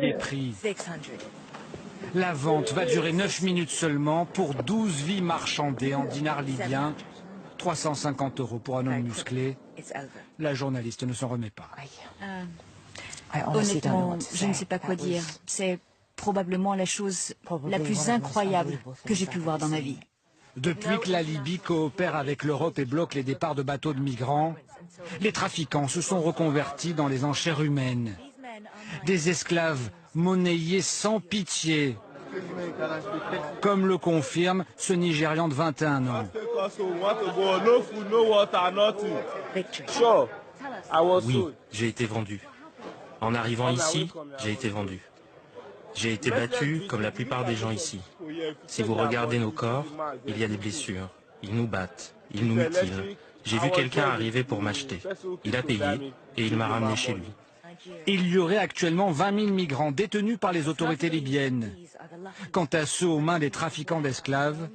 les prix. La vente va durer 9 minutes seulement pour 12 vies marchandées en dinars libyens. 350 € pour un homme musclé. La journaliste ne s'en remet pas. Honnêtement, je ne sais pas quoi dire. C'est probablement la chose la plus incroyable que j'ai pu voir dans ma vie. Depuis que la Libye coopère avec l'Europe et bloque les départs de bateaux de migrants, les trafiquants se sont reconvertis dans les enchères humaines. Des esclaves monnayés sans pitié, comme le confirme ce Nigérian de 21 ans. Oui, j'ai été vendu. En arrivant ici, j'ai été vendu. J'ai été battu comme la plupart des gens ici. Si vous regardez nos corps, il y a des blessures. Ils nous battent, ils nous mutilent. J'ai vu quelqu'un arriver pour m'acheter. Il a payé et il m'a ramené chez lui. Il y aurait actuellement 20 000 migrants détenus par les autorités libyennes. Quant à ceux aux mains des trafiquants d'esclaves,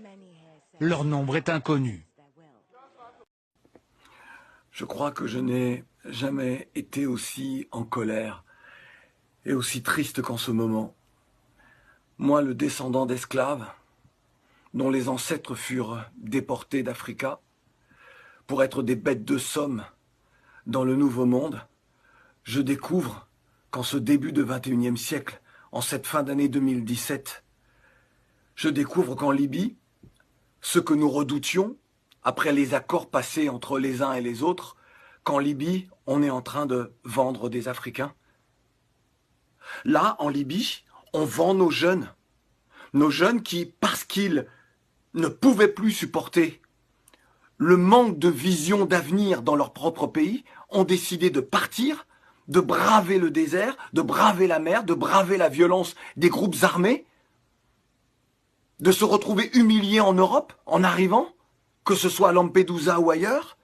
leur nombre est inconnu. Je crois que je n'ai jamais été aussi en colère et aussi triste qu'en ce moment. Moi, le descendant d'esclaves, dont les ancêtres furent déportés d'Africa pour être des bêtes de somme dans le Nouveau Monde, je découvre qu'en ce début de XXIe siècle, en cette fin d'année 2017, je découvre qu'en Libye, ce que nous redoutions, après les accords passés entre les uns et les autres, qu'en Libye, on est en train de vendre des Africains. Là, en Libye, on vend nos jeunes qui, parce qu'ils ne pouvaient plus supporter le manque de vision d'avenir dans leur propre pays, ont décidé de partir, de braver le désert, de braver la mer, de braver la violence des groupes armés, de se retrouver humiliés en Europe en arrivant, que ce soit à Lampedusa ou ailleurs.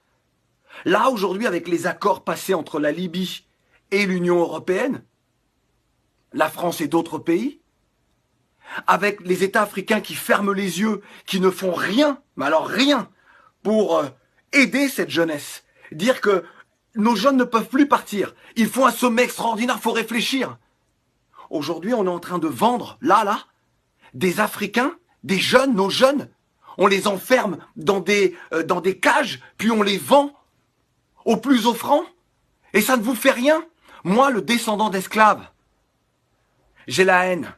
Là, aujourd'hui, avec les accords passés entre la Libye et l'Union européenne, la France et d'autres pays, avec les États africains qui ferment les yeux, qui ne font rien, mais alors rien, pour aider cette jeunesse. Dire que nos jeunes ne peuvent plus partir. Il faut un sommet extraordinaire, il faut réfléchir. Aujourd'hui, on est en train de vendre, là, des Africains, des jeunes, nos jeunes. On les enferme dans des cages, puis on les vend au plus offrant. Et ça ne vous fait rien. Moi, le descendant d'esclaves, j'ai la haine.